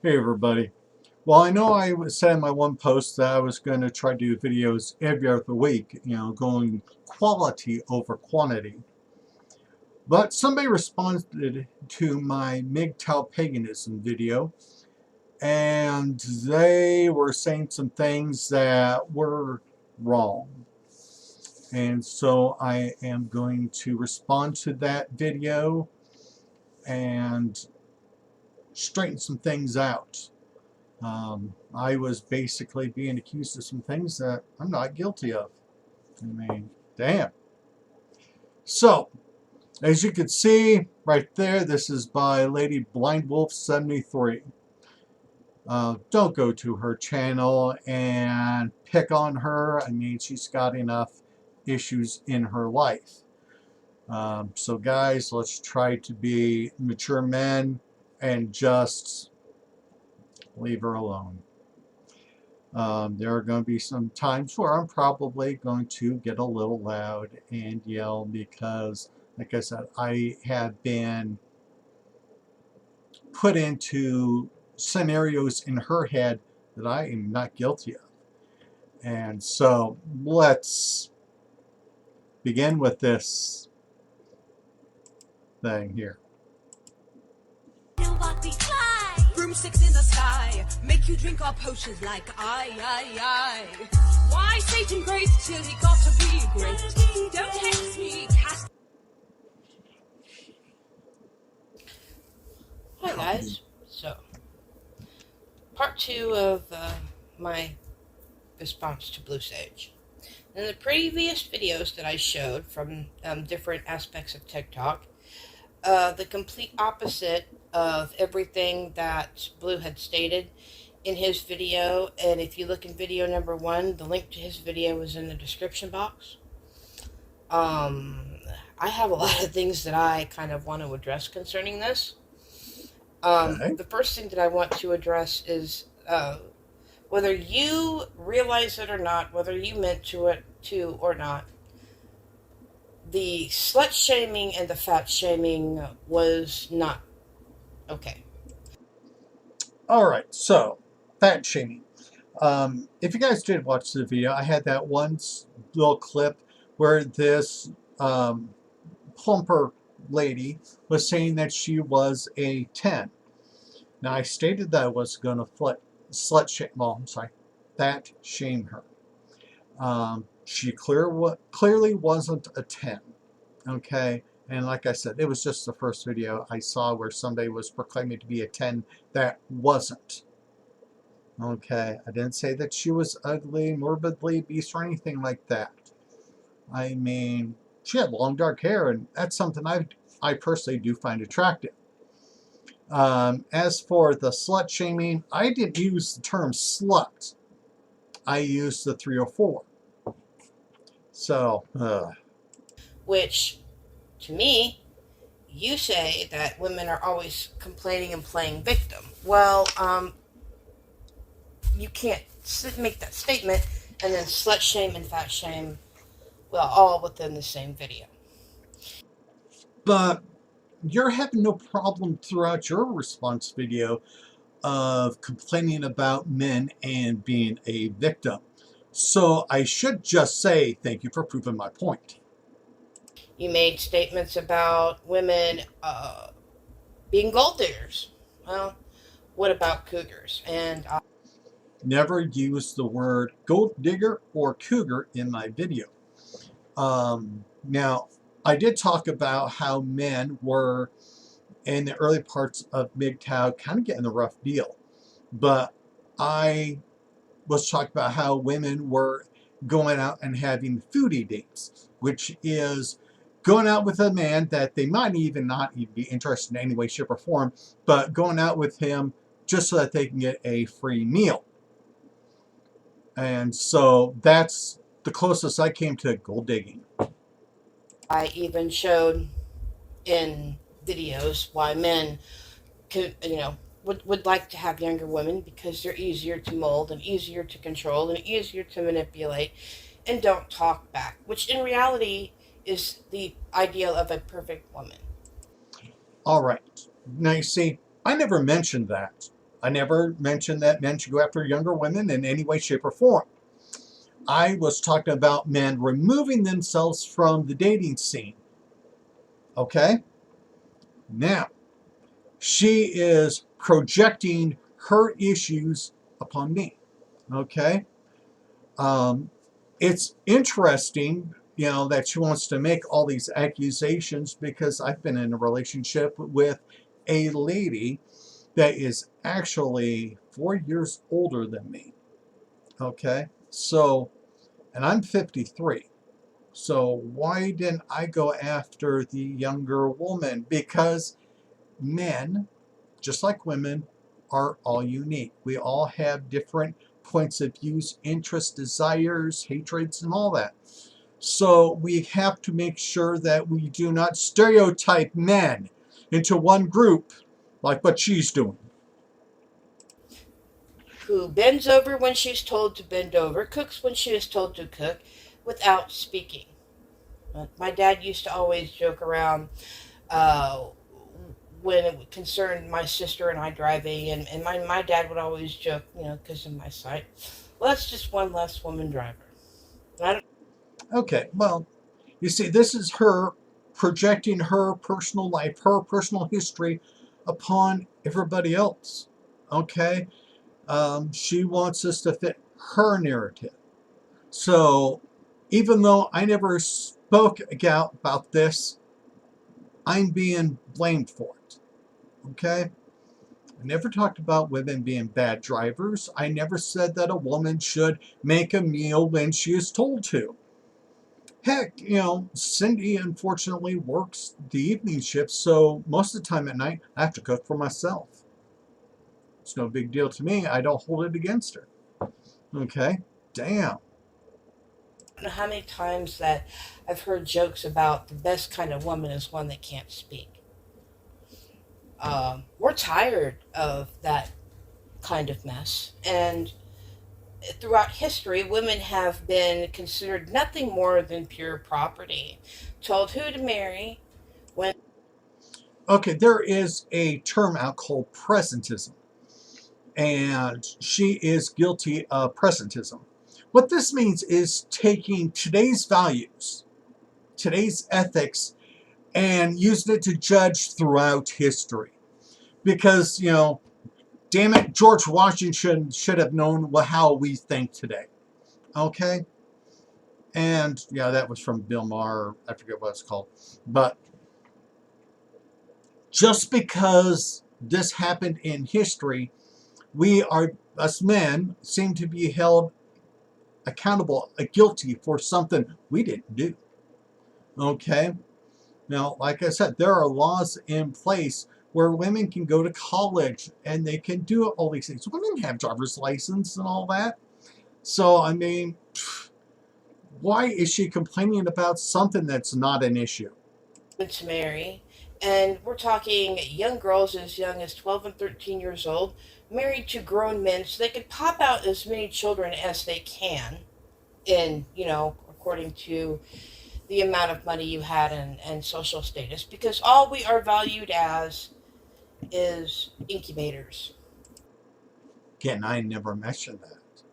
Hey everybody. Well, I know I said in my one post that I was going to try to do videos every other week, going quality over quantity. But somebody responded to my MGTOW paganism video, and they were saying some things that were wrong. And so I am going to respond to that video and straighten some things out. I was basically being accused of some things that I'm not guilty of. I mean, damn. So, as you can see right there, this is by Lady Blindwolf73. Don't go to her channel and pick on her. I mean, she's got enough issues in her life. So guys, let's try to be mature men and just leave her alone. There are going to be some times where I'm probably going to get a little loud and yell because, like I said, I have been put into scenarios in her head that I am not guilty of. And so let's begin with this thing here. Broomsticks in the sky, make you drink our potions like I. Why Satan grace till he got to be great? Don't text me, cast. Hi guys, so part 2 of my response to Blue Sage. In the previous videos that I showed from different aspects of TikTok, the complete opposite of everything that Blue had stated in his video, and if you look in video number 1, the link to his video is in the description box. I have a lot of things that I kind of want to address concerning this. Okay. The first thing that I want to address is whether you realize it or not, whether you meant to or not, the slut shaming and the fat shaming was not okay. Alright, so, fat shaming. If you guys did watch the video, I had that one little clip where this plumper lady was saying that she was a 10. Now, I stated that I was going to fat shame her. She clearly wasn't a 10. Okay? And like I said, it was just the first video I saw where somebody was proclaiming to be a 10 that wasn't. Okay? I didn't say that she was ugly, morbidly obese, or anything like that. I mean, she had long dark hair, and that's something I personally do find attractive. As for the slut shaming, I didn't use the term slut. I used the 304. So, Which, to me, you say that women are always complaining and playing victim. Well, you can't make that statement and then slut shame and fat shame, well, all within the same video. but you're having no problem throughout your response video of complaining about men and being a victim. So I should just say thank you for proving my point. You made statements about women being gold diggers. Well, what about cougars? And Never use the word gold digger or cougar in my video. Now, I did talk about how men were, in the early parts of MGTOW, kind of getting a rough deal. But I was talking about how women were going out and having foodie dates, which is going out with a man that they might even not even be interested in any way, shape, or form, but going out with him just so that they can get a free meal. And so that's the closest I came to gold digging. I even showed in videos why men could, would like to have younger women because they're easier to mold and easier to control and easier to manipulate and don't talk back, which in reality is the ideal of a perfect woman. All right. Now, you see, I never mentioned that. I never mentioned that men should go after younger women in any way, shape, or form. I was talking about men removing themselves from the dating scene. Okay? Now, she is projecting her issues upon me. Okay? It's interesting, that she wants to make all these accusations because I've been in a relationship with a lady that is actually 4 years older than me. Okay? So, and I'm 53. So why didn't I go after the younger woman? Because men, just like women, are all unique. We all have different points of views, interests, desires, hatreds, and all that. So we have to make sure that we do not stereotype men into one group like what she's doing. Who bends over when she's told to bend over, cooks when she is told to cook, without speaking. My dad used to always joke around uh, when it concerned my sister and I driving, and my dad would always joke, because of my sight, well, that's just one less woman driver. I don't Okay, well, you see, this is her projecting her personal life, her personal history upon everybody else. Okay? She wants us to fit her narrative. So, even though I never spoke about this, I'm being blamed for it. Okay? I never talked about women being bad drivers. I never said that a woman should make a meal when she is told to. Heck, Cindy unfortunately works the evening shift, so most of the time at night I have to cook for myself. It's no big deal to me. I don't hold it against her. Okay? Damn. know how many times that I've heard jokes about the best kind of woman is one that can't speak. We're tired of that kind of mess, and throughout history, women have been considered nothing more than pure property, told who to marry, when. Okay, there is a term out called presentism, and she is guilty of presentism. What this means is taking today's values, today's ethics, and using it to judge throughout history. Because, damn it, George Washington should have known how we think today. Okay? And, yeah, that was from Bill Maher. I forget what it's called. But just because this happened in history, us men, seem to be held accountable, guilty for something we didn't do. Okay? Now, like I said, there are laws in place where women can go to college and they can do all these things. Women have driver's license and all that. So, I mean, why is she complaining about something that's not an issue? To marry. And we're talking young girls as young as 12 and 13 years old, married to grown men so they can pop out as many children as they can, in, according to the amount of money you had and social status, because all we are valued as is incubators. Again, I never mentioned that.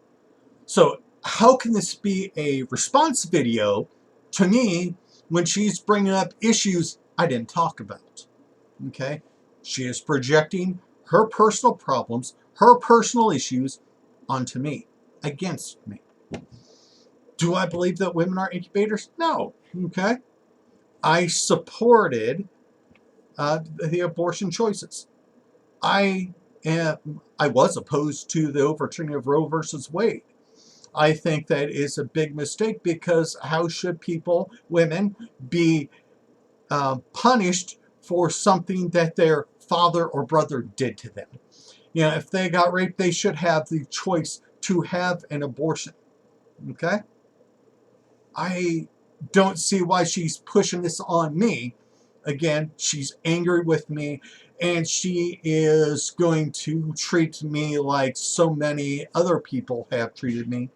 So, how can this be a response video to me when she's bringing up issues I didn't talk about? Okay? She is projecting her personal problems, her personal issues onto me, against me. Do I believe that women are incubators? No. Okay? I supported the abortion choices. I was opposed to the overturning of Roe versus Wade. I think that is a big mistake because how should women, be punished for something that their father or brother did to them? If they got raped, they should have the choice to have an abortion. Okay? I don't see why she's pushing this on me. Again, she's angry with me, and she is going to treat me like so many other people have treated me.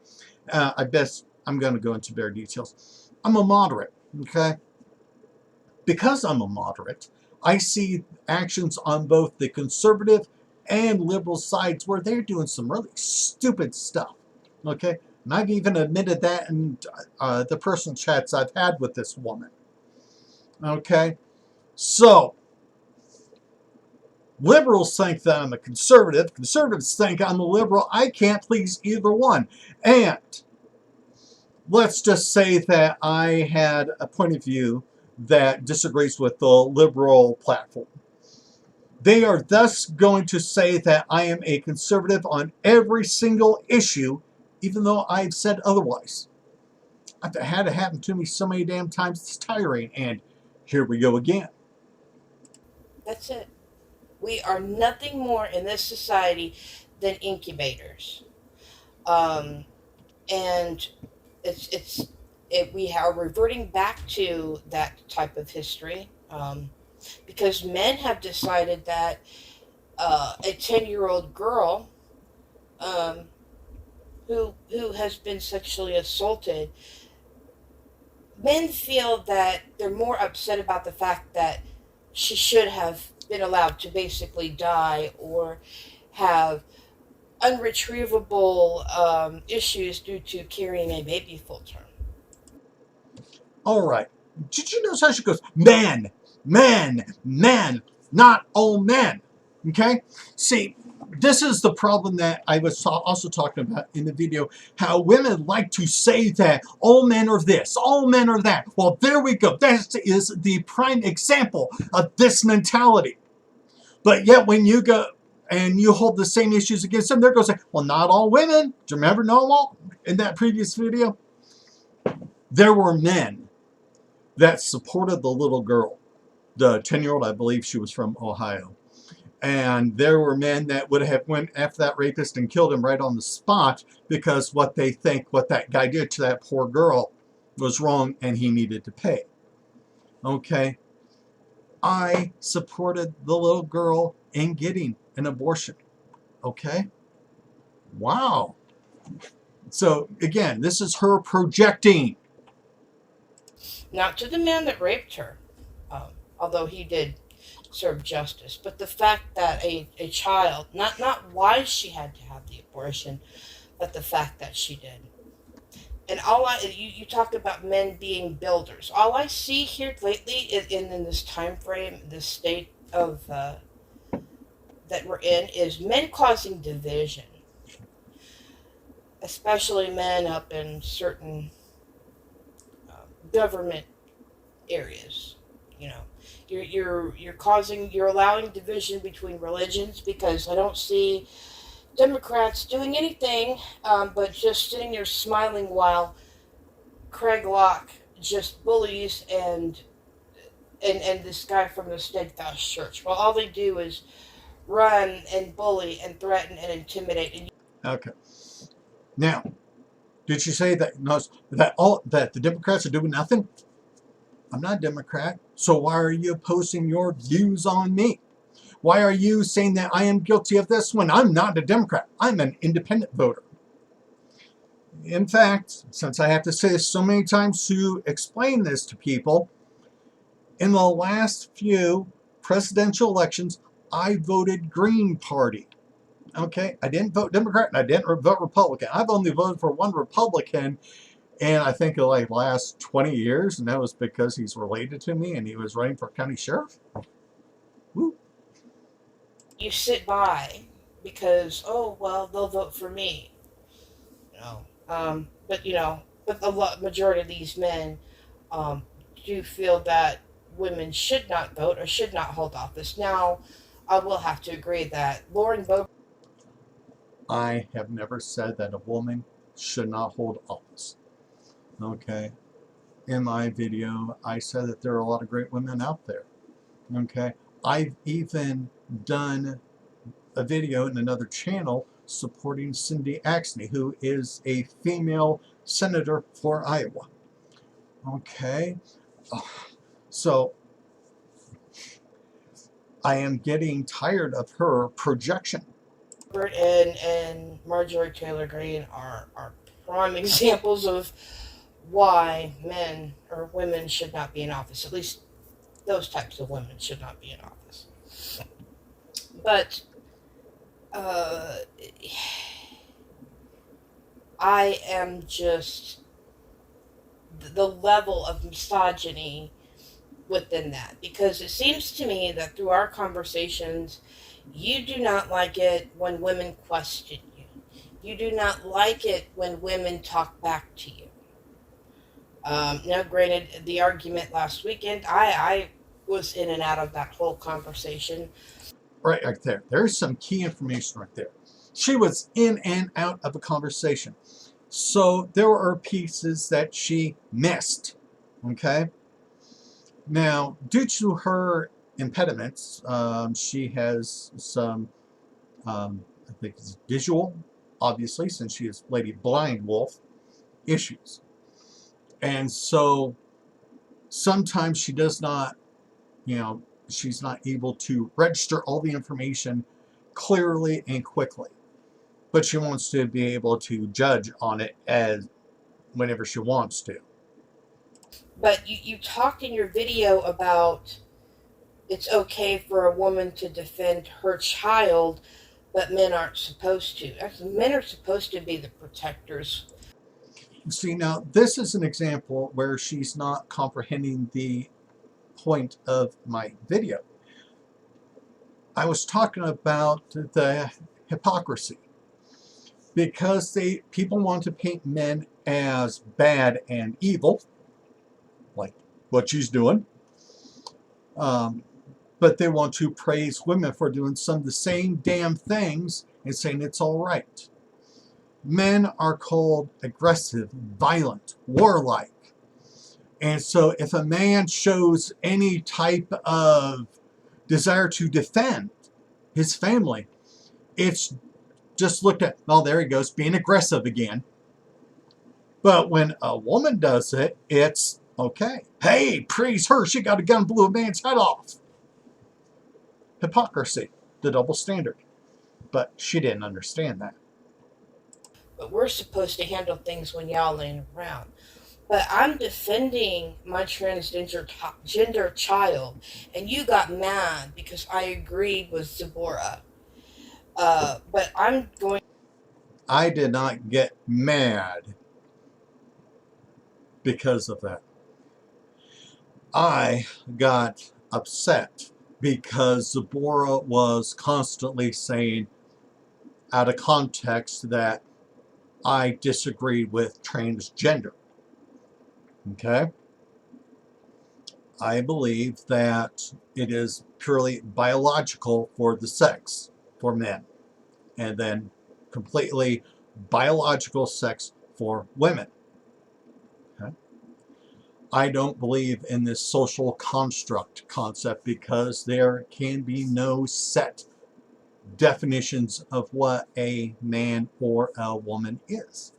I guess I'm going to go into bare details. I'm a moderate, okay? Because I'm a moderate, I see actions on both the conservative and liberal sides where they're doing some really stupid stuff. Okay? And I've even admitted that in the personal chats I've had with this woman. Okay? So, liberals think that I'm a conservative. Conservatives think I'm a liberal. I can't please either one. And let's just say that I had a point of view that disagrees with the liberal platform. They are thus going to say that I am a conservative on every single issue, even though I've said otherwise. I've had it happen to me so many damn times, it's tiring. And here we go again. That's it. We are nothing more in this society than incubators. And we are reverting back to that type of history, because men have decided that a 10-year-old girl, um, who has been sexually assaulted, men feel that they're more upset about the fact that she should have been allowed to basically die or have unretrievable issues due to carrying a baby full term. All right. Did you notice how she goes, men, men, men, not all men? Okay? See, this is the problem that I was also talking about in the video, how women like to say that all men are this, all men are that. Well, there we go. That is the prime example of this mentality. But yet when you go and you hold the same issues against them, they're going to say, well, not all women. Do you remember Noel in that previous video? There were men that supported the little girl, the 10-year-old, I believe she was from Ohio. And there were men that would have went after that rapist and killed him right on the spot because what they think what that guy did to that poor girl was wrong and he needed to pay. Okay? I supported the little girl in getting an abortion. Okay? Wow. So, again, this is her projecting. Not to the man that raped her, although he did serve justice, but the fact that a child, not why she had to have the abortion, but the fact that she did. And you talk about men being builders. All I see here lately in this time frame, this state of that we're in, is men causing division, especially men up in certain government areas. You know, you're allowing division between religions, because I don't see Democrats doing anything but just sitting there smiling while Craig Locke just bullies and this guy from the Steadfast Church. Well, all they do is run and bully and threaten and intimidate. And Okay. Now, did she say that that the Democrats are doing nothing? I'm not a Democrat, so why are you posting your views on me? Why are you saying that I am guilty of this when I'm not a Democrat? I'm an independent voter. In fact, since I have to say this so many times to explain this to people, in the last few presidential elections, I voted Green Party. Okay, I didn't vote Democrat and I didn't vote Republican. I've only voted for one Republican in I think the last 20 years, and that was because he's related to me and he was running for county sheriff. Woo. you sit by because, oh well, they'll vote for me. No, but the majority of these men do feel that women should not vote or should not hold office. Now, I will have to agree that Lauren Boebert. I have never said that a woman should not hold office. Okay. In my video, I said that there are a lot of great women out there. Okay. I've even done a video in another channel supporting Cindy Axne, who is a female senator for Iowa. Okay. So I am getting tired of her projection. And Marjorie Taylor Greene are prime examples of why men or women should not be in office. At least those types of women should not be in office. But uh, I am just the level of misogyny within that, because it seems to me that through our conversations, you do not like it when women question you. You do not like it when women talk back to you. Now, granted, the argument last weekend, I was in and out of that whole conversation. Right there. There's some key information right there. She was in and out of a conversation. So there are pieces that she missed. Okay? Now, due to her impediments, she has some, I think it's visual, obviously, since she is Lady Blind Wolf, issues. And so sometimes she does not, she's not able to register all the information clearly and quickly. But she wants to be able to judge on it as whenever she wants to. But you talked in your video about it's okay for a woman to defend her child, but men aren't supposed to. Men are supposed to be the protectors. See, now this is an example where she's not comprehending the point of my video. I was talking about the hypocrisy, because people want to paint men as bad and evil, like what she's doing, but they want to praise women for doing some of the same damn things and saying it's all right. Men are called aggressive, violent, warlike. And so if a man shows any type of desire to defend his family, it's just looked at, oh, there he goes, being aggressive again. But when a woman does it, it's okay. Hey, praise her, she got a gun, blew a man's head off. Hypocrisy, the double standard. But she didn't understand that. But we're supposed to handle things when y'all ain't around. But I'm defending my gender child, and you got mad because I agreed with Zebora. But I'm going. I did not get mad because of that. I got upset because Zebora was constantly saying, out of context, that I disagreed with transgender. Okay? I believe that it is purely biological for the sex, for men, and then completely biological sex for women. Okay? I don't believe in this social construct concept, because there can be no set definitions of what a man or a woman is.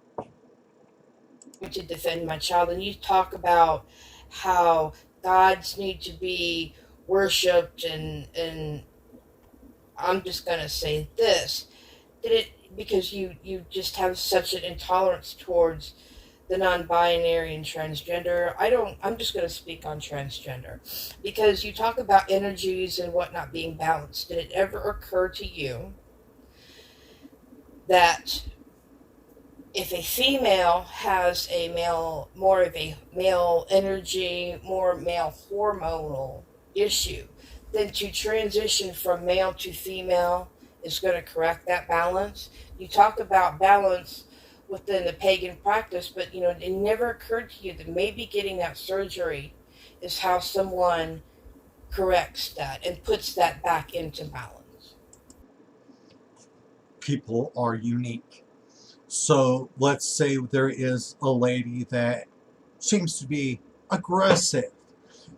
To defend my child, and you talk about how gods need to be worshipped, and I'm just gonna say this: did it because you just have such an intolerance towards the non-binary and transgender. I'm just going to speak on transgender, because you talk about energies and whatnot being balanced. Did it ever occur to you that if a female has more of a male energy, more male hormonal issue, then to transition from male to female is going to correct that balance? You talk about balance within the pagan practice, but it never occurred to you that maybe getting that surgery is how someone corrects that and puts that back into balance. People are unique. So let's say there is a lady that seems to be aggressive,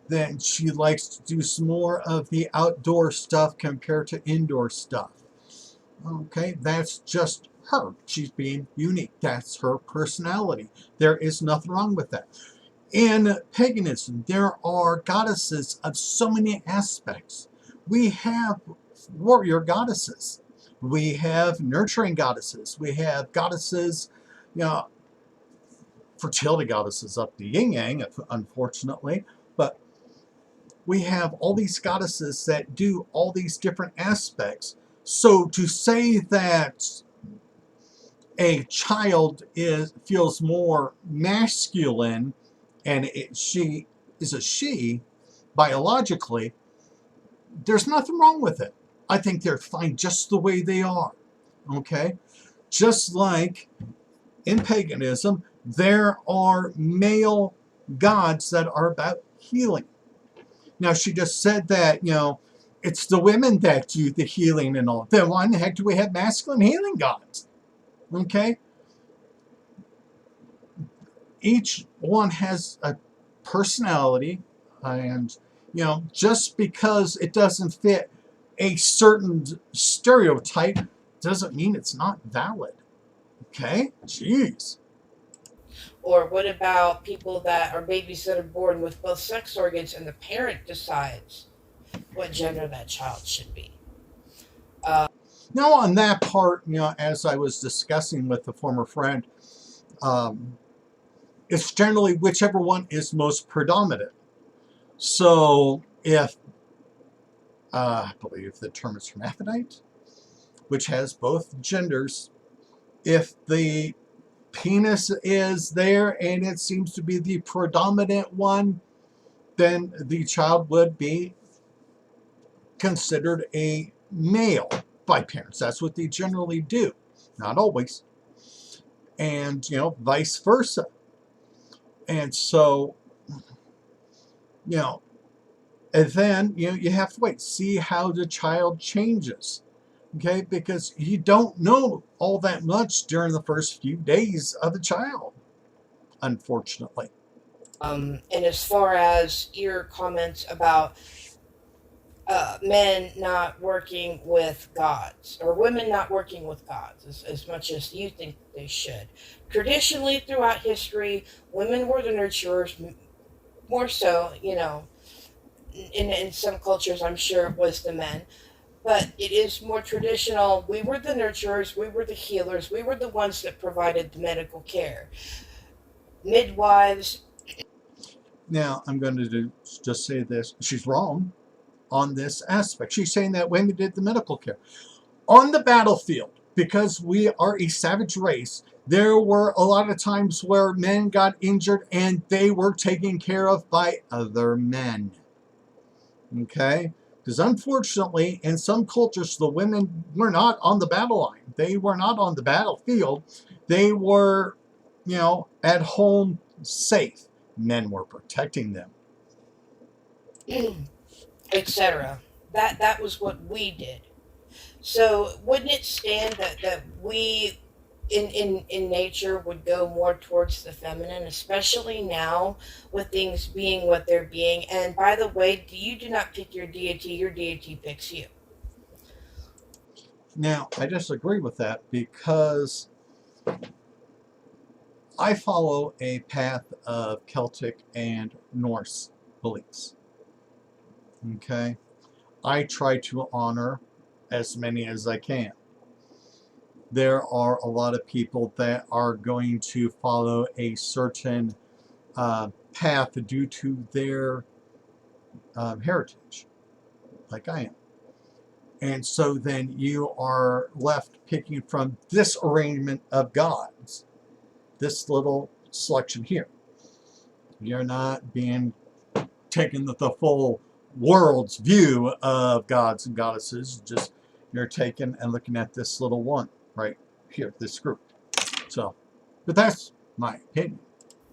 then she likes to do some more of the outdoor stuff compared to indoor stuff. Okay, that's just her. She's being unique. That's her personality. There is nothing wrong with that. In paganism, there are goddesses of so many aspects. We have warrior goddesses. We have nurturing goddesses. We have goddesses, fertility goddesses up to yin yang, unfortunately. But we have all these goddesses that do all these different aspects. So to say that a child feels more masculine and she is a she biologically, there's nothing wrong with it. I think they're fine just the way they are. Okay? Just like in paganism, there are male gods that are about healing. Now, she just said that, it's the women that do the healing and all. Then why in the heck do we have masculine healing gods? Okay? Each one has a personality, and, just because it doesn't fit a certain stereotype doesn't mean it's not valid. Okay? Jeez. Or what about people that are babies that are born with both sex organs and the parent decides what gender that child should be? Now, on that part, as I was discussing with a former friend, it's generally whichever one is most predominant. So if, I believe the term is hermaphrodite, which has both genders, if the penis is there and it seems to be the predominant one, then the child would be considered a male by parents. That's what they generally do. Not always. And, vice versa. And so, and then, you have to wait, see how the child changes. Okay, because you don't know all that much during the first few days of the child, unfortunately. And as far as your comments about men not working with gods or women not working with gods as much as you think they should. Traditionally, throughout history, women were the nurturers, more so, in some cultures, I'm sure it was the men. But it is more traditional. We were the nurturers, we were the healers, we were the ones that provided the medical care. Midwives. Now, I'm going to just say this. She's wrong on this aspect. She's saying that women did the medical care. On the battlefield, because we are a savage race, there were a lot of times where men got injured and they were taken care of by other men. Okay? Because unfortunately, in some cultures, the women were not on the battle line. They were not on the battlefield. They were, at home safe. Men were protecting them. Etc. That was what we did. So wouldn't it stand that we in nature would go more towards the feminine, especially now with things being what they're being? And by the way, you do not pick your deity picks you. Now, I disagree with that because I follow a path of Celtic and Norse beliefs. Okay? I try to honor as many as I can. There are a lot of people that are going to follow a certain path due to their heritage, like I am. And so then you are left picking from this arrangement of gods, this little selection here. You're not being taken the full world's view of gods and goddesses. Just you're taking and looking at this little one right here, this group. So, but that's my opinion.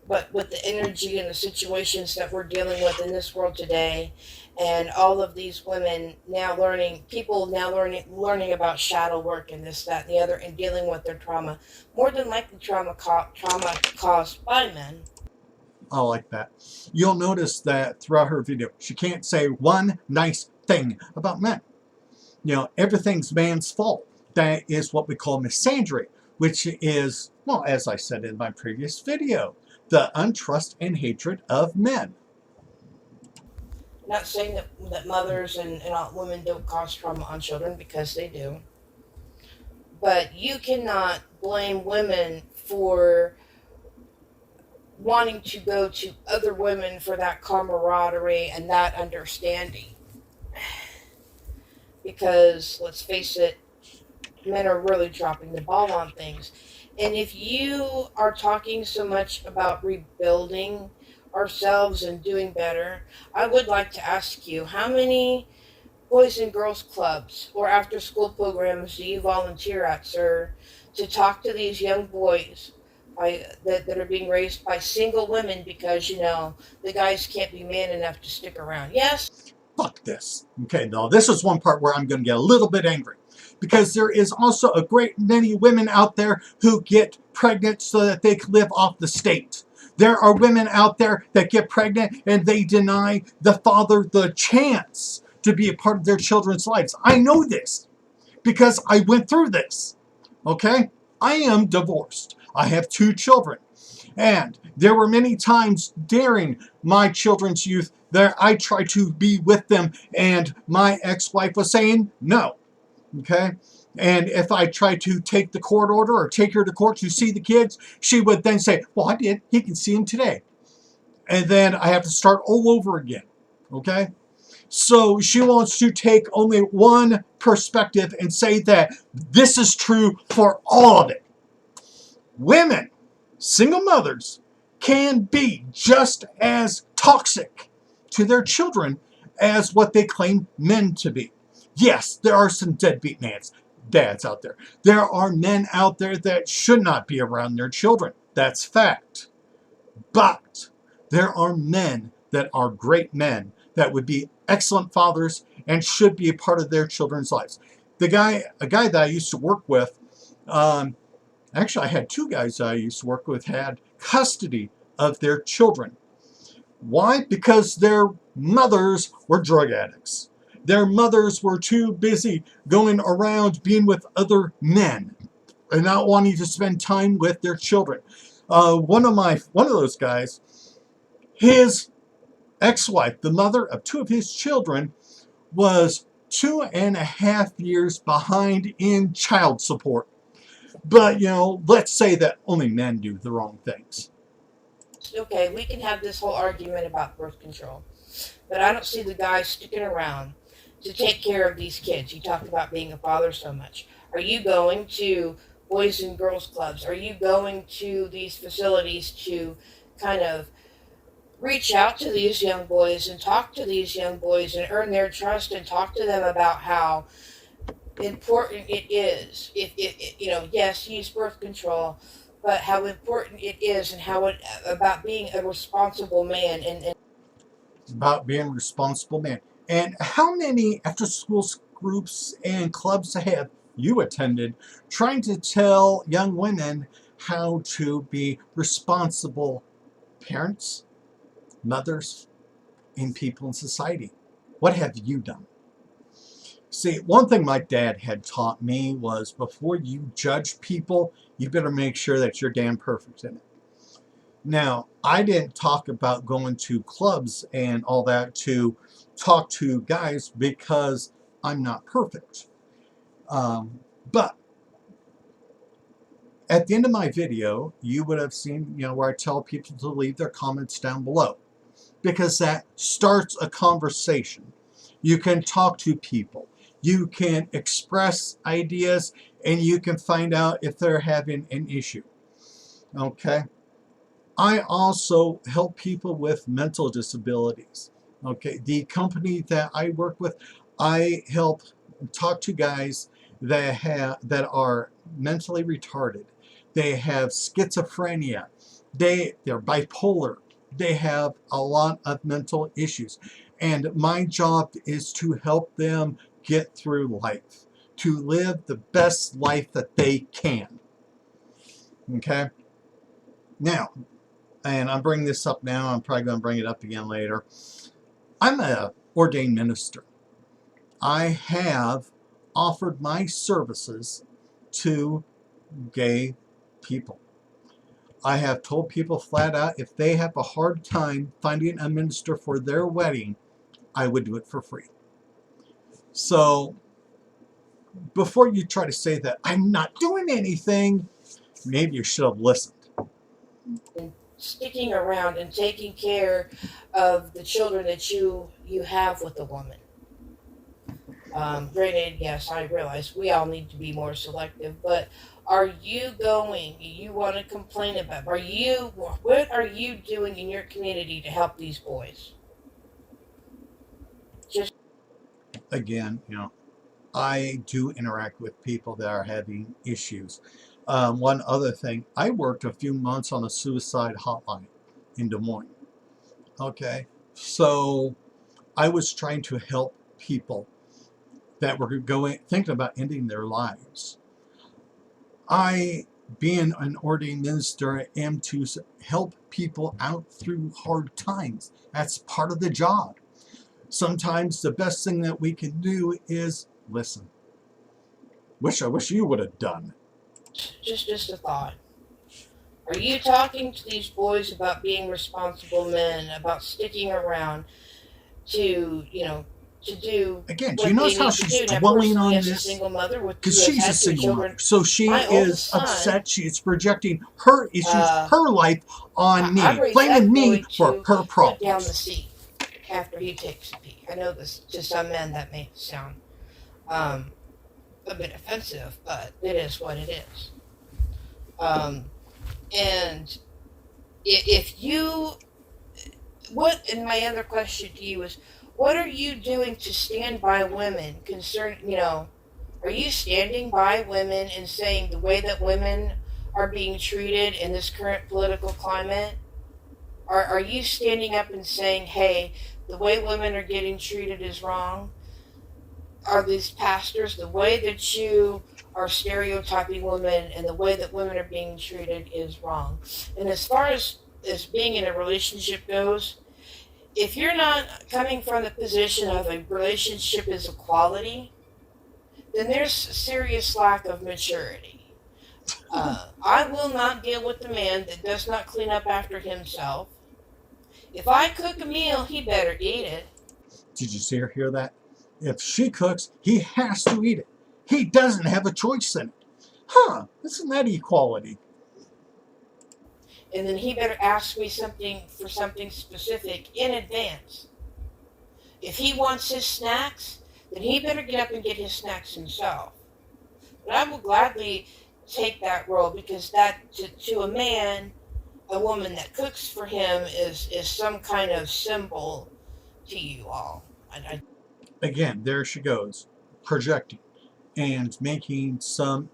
But with the energy and the situations that we're dealing with in this world today, and all of these women now learning about shadow work and this, that, and the other, and dealing with their trauma, more than likely trauma caused by men. I like that. You'll notice that throughout her video, she can't say one nice thing about men. Everything's man's fault. That is what we call misandry, which is, well, as I said in my previous video, the untrust and hatred of men. Not saying that mothers and all women don't cause trauma on children, because they do. But you cannot blame women for wanting to go to other women for that camaraderie and that understanding. Because let's face it, men are really dropping the ball on things. And if you are talking so much about rebuilding ourselves and doing better, I would like to ask you, how many boys and girls clubs or after school programs do you volunteer at, sir, to talk to these young boys that are being raised by single women because, the guys can't be man enough to stick around? Yes. Fuck this. Okay, now this is one part where I'm going to get a little bit angry. Because there is also a great many women out there who get pregnant so that they can live off the state. There are women out there that get pregnant and they deny the father the chance to be a part of their children's lives. I know this because I went through this. Okay? I am divorced. I have 2 children. And there were many times during my children's youth that I tried to be with them and my ex-wife was saying no. Okay? And if I tried to take the court order or take her to court to see the kids, she would then say, well, I did. He can see them today. And then I have to start all over again. Okay? So she wants to take only one perspective and say that this is true for all of it. Women, single mothers, can be just as toxic to their children as what they claim men to be. Yes, there are some deadbeat dads out there. There are men out there that should not be around their children. That's fact. But there are men that are great men that would be excellent fathers and should be a part of their children's lives. A guy that I used to work with, actually I had 2 guys that I used to work with had custody of their children. Why? Because their mothers were drug addicts. Their mothers were too busy going around being with other men and not wanting to spend time with their children. One of those guys, his ex-wife, the mother of 2 of his children, was 2.5 years behind in child support. But, let's say that only men do the wrong things. Okay, we can have this whole argument about birth control, but I don't see the guys sticking around to take care of these kids. You talk about being a father so much. Are you going to boys and girls clubs? Are you going to these facilities to kind of reach out to these young boys and talk to these young boys and earn their trust and talk to them about how important it is? Yes, use birth control, but how important it is and how it about being a responsible man and About being a responsible man. And how many after-school groups and clubs have you attended trying to tell young women how to be responsible parents, mothers, and people in society? What have you done? See, one thing my dad had taught me was before you judge people, you better make sure that you're damn perfect in it. Now, I didn't talk about going to clubs and all that to talk to guys because I'm not perfect. But at the end of my video, you would have seen, where I tell people to leave their comments down below, because that starts a conversation. You can talk to people. You can express ideas, and you can find out if they're having an issue. Okay? I also help people with mental disabilities. Okay, the company that I work with, I help talk to guys that are mentally retarded. They have schizophrenia. They're bipolar. They have a lot of mental issues. And my job is to help them get through life, to live the best life that they can. Okay? Now, and I'm bringing this up now, I'm probably going to bring it up again later. I'm an ordained minister. I have offered my services to gay people. I have told people flat out if they have a hard time finding a minister for their wedding, I would do it for free. So before you try to say that I'm not doing anything, maybe you should have listened. sticking around and taking care of the children that you have with the woman. Granted, yes, I realize we all need to be more selective, but are you going, you want to complain about, what are you doing in your community to help these boys? Just Again, I do interact with people that are having issues. One other thing, I worked a few months on a suicide hotline in Des Moines. Okay, so I was trying to help people that were thinking about ending their lives. I, being an ordained minister, am to help people out through hard times. That's part of the job. Sometimes the best thing that we can do is listen. I wish you would have done. just a thought. Are you talking to these boys about being responsible men, about sticking around to, to do Again, do you what they notice how need to she's do? Now, dwelling personally, on as a this? single mother Because who has she's a had three single mother. children, So she my is oldest son, upset. She is projecting her issues, uh, her life on I me, raised blaming that me boy for to her put down the problems. seat after he takes a pee. I know this to some men that may sound um, a bit offensive, but it is what it is. Um, and if you, and my other question to you is, what are you doing to stand by women are you standing by women and saying the way that women are being treated in this current political climate? Are you standing up and saying, hey, the way women are getting treated is wrong? Are these pastors, the way that you are stereotyping women and the way that women are being treated is wrong? And as far as being in a relationship goes, if you're not coming from the position of a relationship is equality, then there's a serious lack of maturity. I will not deal with the man that does not clean up after himself. If I cook a meal, he better eat it. Did you see her hear that? If she cooks, he has to eat it. He doesn't have a choice in it. Huh, isn't that equality? And then he better ask me something specific in advance. If he wants his snacks, then he better get up and get his snacks himself. But I will gladly take that role because that to a man, a woman that cooks for him is some kind of symbol to you all. Again, there she goes, projecting and making some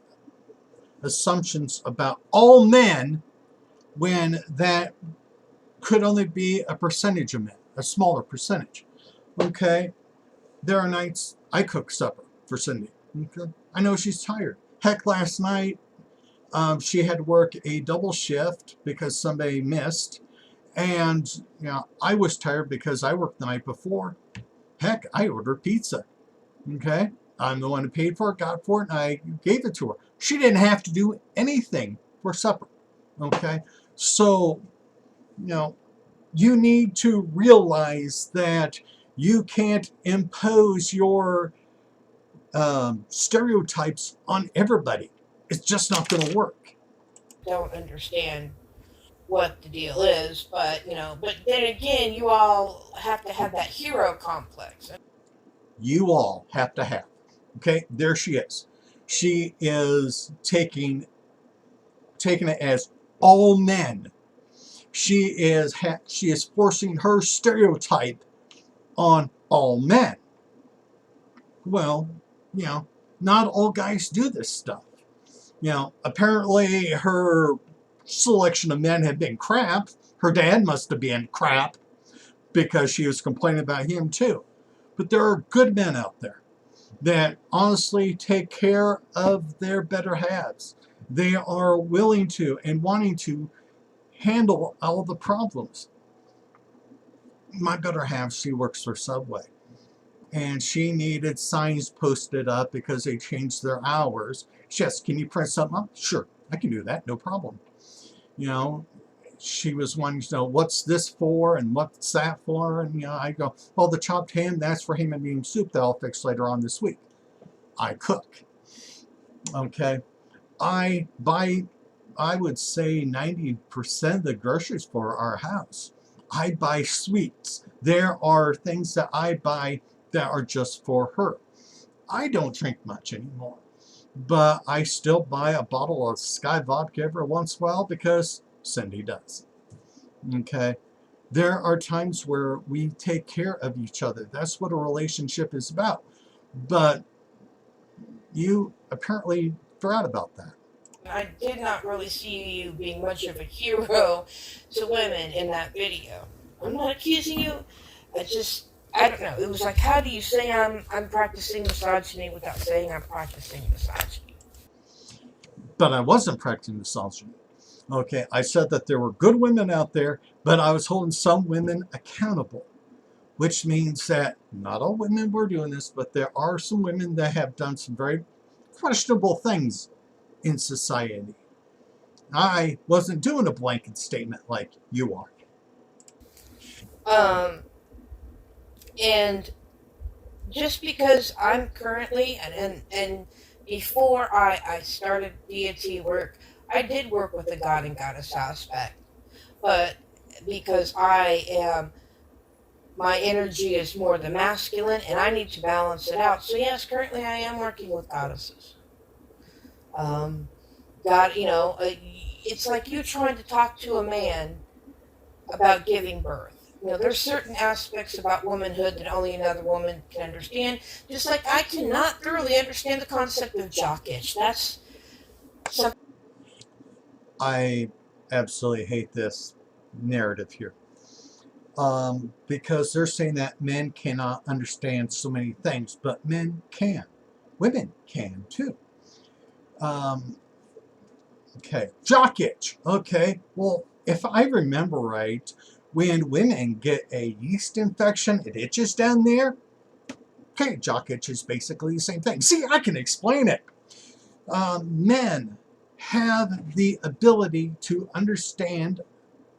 assumptions about all men when that could only be a percentage of men, a smaller percentage. Okay, there are nights I cook supper for Cindy. Okay, I know she's tired. Heck, last night she had to work a double shift because somebody missed, and I was tired because I worked the night before. Heck, I ordered pizza. Okay, I'm the one who paid for it, got for it, and I gave it to her. She didn't have to do anything for supper. Okay, so you need to realize that you can't impose your stereotypes on everybody. It's just not going to work. Don't understand what the deal is, but then again, you all have to have that hero complex. You all have to have. Okay, there she is. She is taking it as all men. She is forcing her stereotype on all men. Well, not all guys do this stuff. Apparently her selection of men had been crap. Her dad must have been crap because she was complaining about him too. But there are good men out there that honestly take care of their better halves. They are willing to and wanting to handle all the problems. My better half, she works for Subway, and she needed signs posted up because they changed their hours. She asked, can you print something up? Sure, I can do that, no problem. She was wanting to know, what's this for and what's that for? And I go, well, the chopped ham, that's for ham and bean soup that I'll fix later on this week. I cook. Okay. I buy, I would say 90% of the groceries for our house. I buy sweets. There are things that I buy that are just for her. I don't drink much anymore, but I still buy a bottle of Sky vodka every once in a while because Cindy does. Okay? There are times where we take care of each other. That's what a relationship is about. But you apparently forgot about that. I did not really see you being much of a hero to women in that video. I'm not accusing you. I don't know. It was like, how do you say I'm practicing misogyny without saying I'm practicing misogyny? But I wasn't practicing misogyny. Okay, I said that there were good women out there, but I was holding some women accountable, which means that not all women were doing this, but there are some women that have done some very questionable things in society. I wasn't doing a blanket statement like you are. And just because I'm currently and before I started deity work, I did work with the god and goddess aspect, but because my energy is more the masculine and I need to balance it out. So yes, currently I am working with goddesses. Um, God, it's like you trying to talk to a man about giving birth. There's certain aspects about womanhood that only another woman can understand. Just like I cannot thoroughly understand the concept of jock itch. That's something. I absolutely hate this narrative here. Because they're saying that men cannot understand so many things, but men can. Women can too. Okay, jock itch. Okay, well, if I remember right, when women get a yeast infection, it itches down there. Okay, jock itch is basically the same thing. See, I can explain it. Men have the ability to understand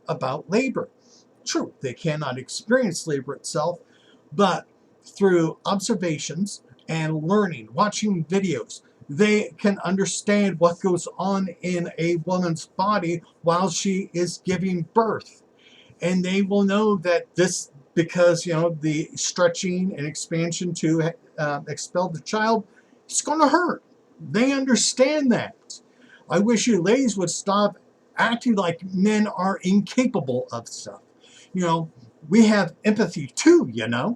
about labor. True, they cannot experience labor itself, but through observations and learning, watching videos, they can understand what goes on in a woman's body while she is giving birth. And they will know that this, because, the stretching and expansion to expel the child, it's going to hurt. They understand that. I wish you ladies would stop acting like men are incapable of stuff. We have empathy too, That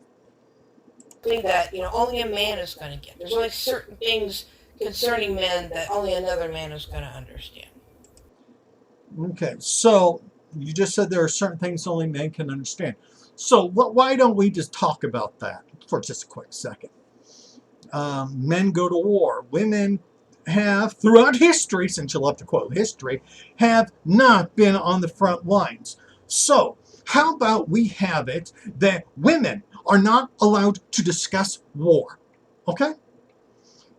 only a man is going to get. There's only certain things concerning men that only another man is going to understand. Okay, so you just said there are certain things only men can understand. So why don't we just talk about that for just a quick second? Men go to war. Women have, throughout history, since you love to quote history, have not been on the front lines. So how about we have it that women are not allowed to discuss war? Okay?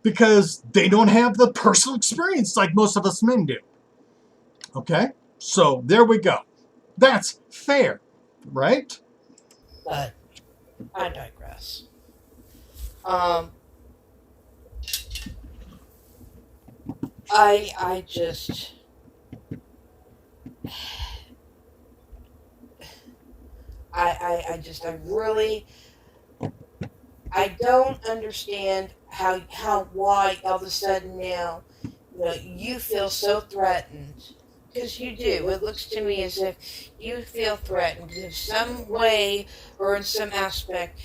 Because they don't have the personal experience like most of us men do. Okay? So there we go. That's fair, right? But I digress. I just I don't understand why all of a sudden now you feel so threatened, because you do. It looks to me as if you feel threatened in some way or in some aspect.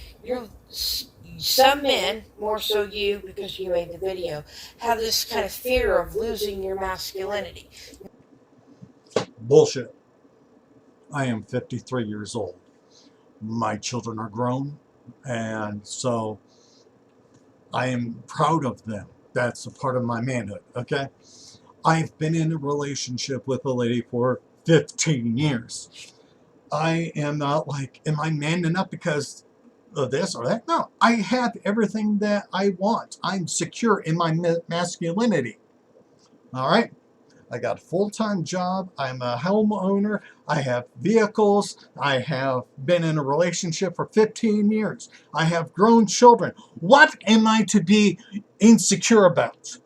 Some men, more so you because you made the video, have this kind of fear of losing your masculinity. Bullshit. I am 53 years old. My children are grown, and so I am proud of them. That's a part of my manhood, okay? I've been in a relationship with a lady for 15 years. I am not like, am I man enough because of this or that? No, I have everything that I want. I'm secure in my masculinity. All right? I got a full-time job. I'm a homeowner. I have vehicles. I have been in a relationship for 15 years. I have grown children. What am I to be insecure about?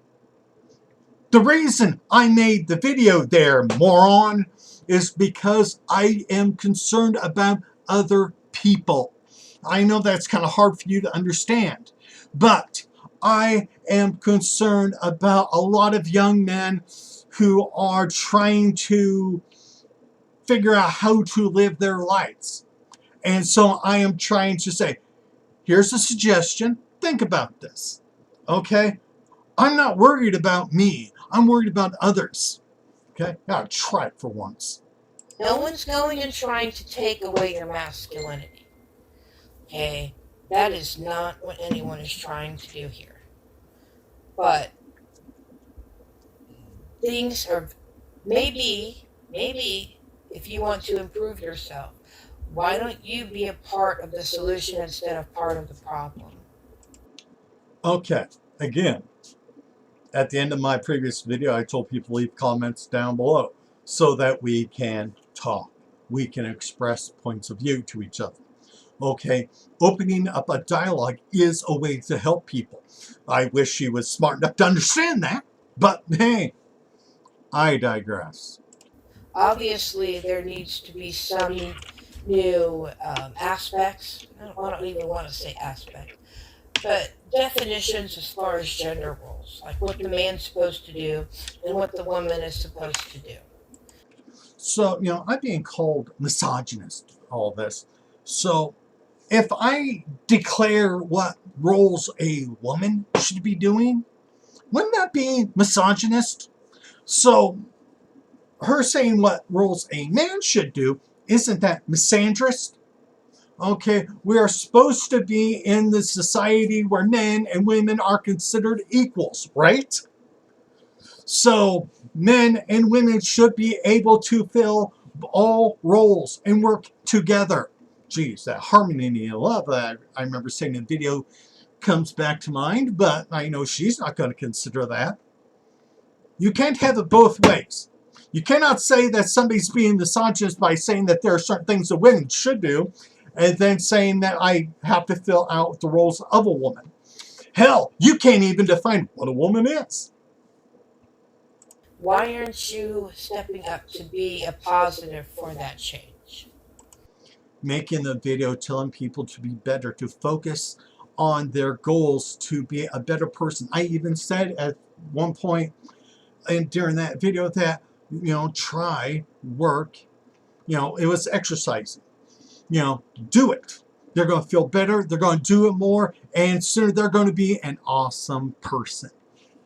The reason I made the video there, moron, is because I am concerned about other people. I know that's kind of hard for you to understand, but I am concerned about a lot of young men who are trying to figure out how to live their lives. And so I am trying to say, here's a suggestion. Think about this. Okay? I'm not worried about me. I'm worried about others. Okay? Now try it for once. No one's going and trying to take away your masculinity. Okay? That is not what anyone is trying to do here. But things are maybe if you want to improve yourself, why don't you be a part of the solution instead of part of the problem? Okay. Again, at the end of my previous video, I told people to leave comments down below so that we can talk. We can express points of view to each other. Okay, opening up a dialogue is a way to help people. I wish she was smart enough to understand that, but hey, I digress. Obviously, there needs to be some new aspects. I don't even want to say aspect, but definitions as far as gender roles, like what the man's supposed to do and what the woman is supposed to do. So, I'm being called misogynist, all this. So, if I declare what roles a woman should be doing, wouldn't that be misogynist? So, her saying what roles a man should do, isn't that misandrist? Okay, we are supposed to be in the society where men and women are considered equals, right? So men and women should be able to fill all roles and work together. Geez, that harmony and love that I remember seeing in the video comes back to mind, but I know she's not going to consider that. You can't have it both ways. You cannot say that somebody's being misogynist by saying that there are certain things that women should do, and then saying that I have to fill out the roles of a woman. Hell, you can't even define what a woman is. Why aren't you stepping up to be a positive for that change? Making the video telling people to be better, to focus on their goals, to be a better person. I even said at one point and during that video that, try, work, it was exercising. Do it. They're going to feel better. They're going to do it more. And sooner they're going to be an awesome person.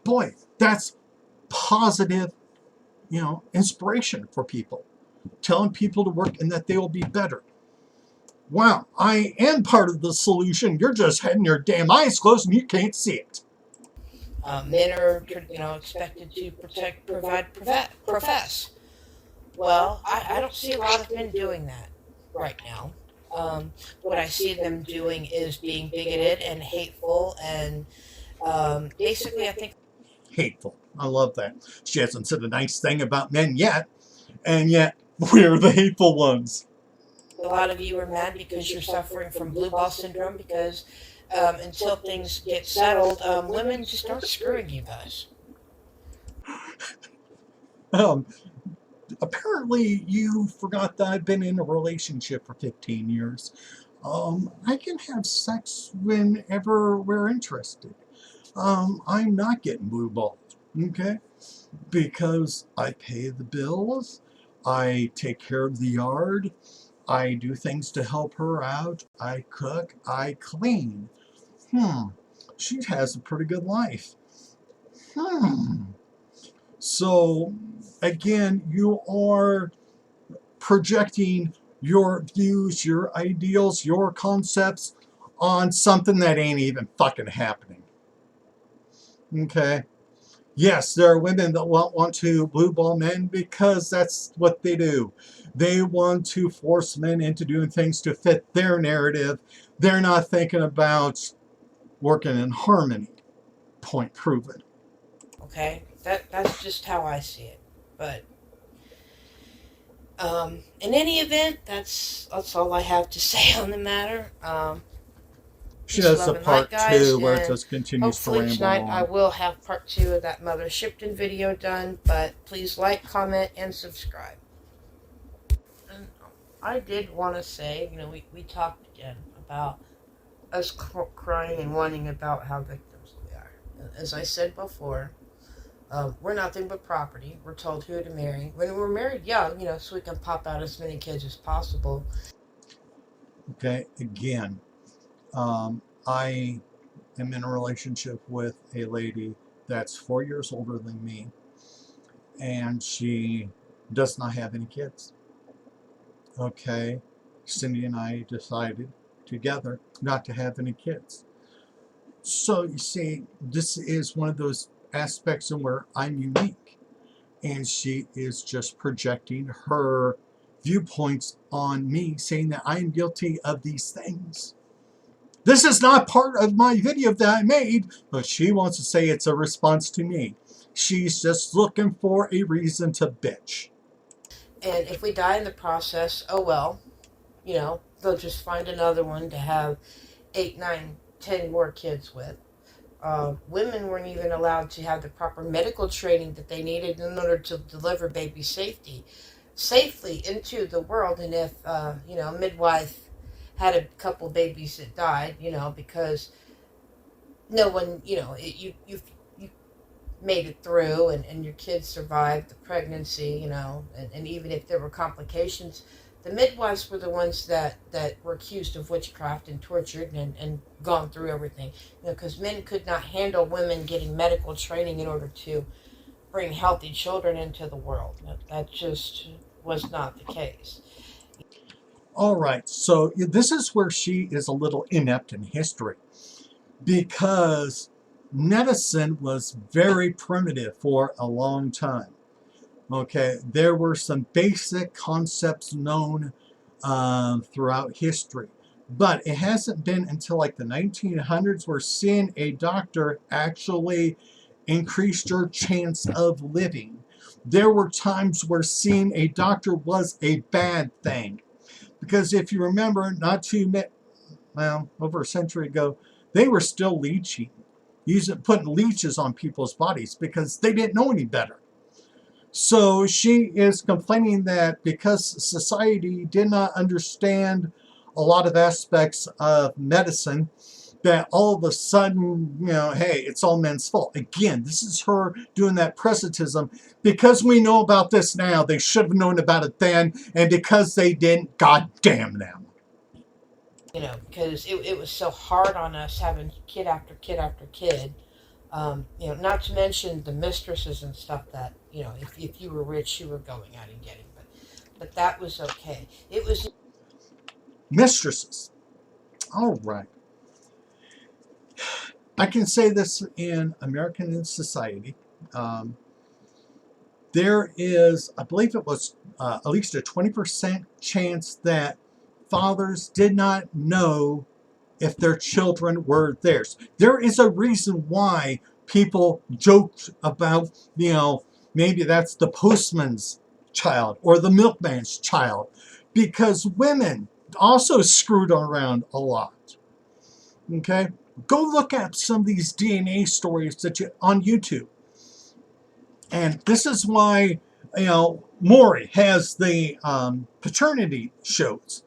Boy, that's positive, inspiration for people. Telling people to work and that they will be better. Wow, I am part of the solution. You're just having your damn eyes closed and you can't see it. Men are, expected to protect, provide, profess. Well, I don't see a lot of men doing that right now. What I see them doing is being bigoted and hateful, and basically, I think hateful. I love that. She hasn't said a nice thing about men yet, and yet we're the hateful ones. a lot of you are mad because you're suffering from blue ball syndrome because until things get settled, women just aren't screwing you guys. Apparently you forgot that I've been in a relationship for 15 years. I can have sex whenever we're interested. I'm not getting blue balled, okay? Because I pay the bills, I take care of the yard, I do things to help her out, I cook, I clean. She has a pretty good life. So, again, you are projecting your views, your ideals, your concepts on something that ain't even fucking happening. Okay? Yes, there are women that want to blue ball men because that's what they do. They want to force men into doing things to fit their narrative. They're not thinking about working in harmony. Point proven. Okay, that's just how I see it. But in any event, that's all I have to say on the matter. She does a part 2 where it just continues to hopefully ramble tonight on. I will have part 2 of that Mother Shipton video done, but please like, comment, and subscribe. And I did want to say, we talked again about us crying and whining about how victims we are. As I said before, we're nothing but property. We're told who to marry. When we're married young, so we can pop out as many kids as possible. Okay, again, I am in a relationship with a lady that's 4 years older than me, and she does not have any kids. Okay, Cindy and I decided together not to have any kids. So you see, this is one of those aspects in where I'm unique, and she is just projecting her viewpoints on me, saying that I am guilty of these things. This is not part of my video that I made, but she wants to say it's a response to me. She's just looking for a reason to bitch. And if we die in the process, oh well, they'll just find another one to have 8, 9, 10 more kids with. Women weren't even allowed to have the proper medical training that they needed in order to deliver babies safely into the world. And if a midwife had a couple babies that died, because no one, you made it through, and your kids survived the pregnancy, and even if there were complications, the midwives were the ones that were accused of witchcraft and tortured and gone through everything, because men could not handle women getting medical training in order to bring healthy children into the world. That just was not the case. All right, so this is where she is a little inept in history, because medicine was very primitive for a long time. Okay, there were some basic concepts known throughout history, but it hasn't been until like the 1900s where seeing a doctor actually increased your chance of living. There were times where seeing a doctor was a bad thing, because if you remember, over a century ago, they were still leeching, putting leeches on people's bodies because they didn't know any better. So she is complaining that because society did not understand a lot of aspects of medicine, that all of a sudden, hey, it's all men's fault. Again, this is her doing that presentism. Because we know about this now, they should have known about it then, and because they didn't, God damn them. Because it was so hard on us having kid after kid after kid. Not to mention the mistresses and stuff that, if you were rich, you were going out and getting. But that was okay. It was mistresses. All right. I can say this in American society. There is, I believe it was at least a 20% chance that fathers did not know if their children were theirs. There is a reason why people joked about, maybe that's the postman's child or the milkman's child, because women also screwed around a lot. Okay? Go look at some of these DNA stories on YouTube. And this is why, Maury has the paternity shows.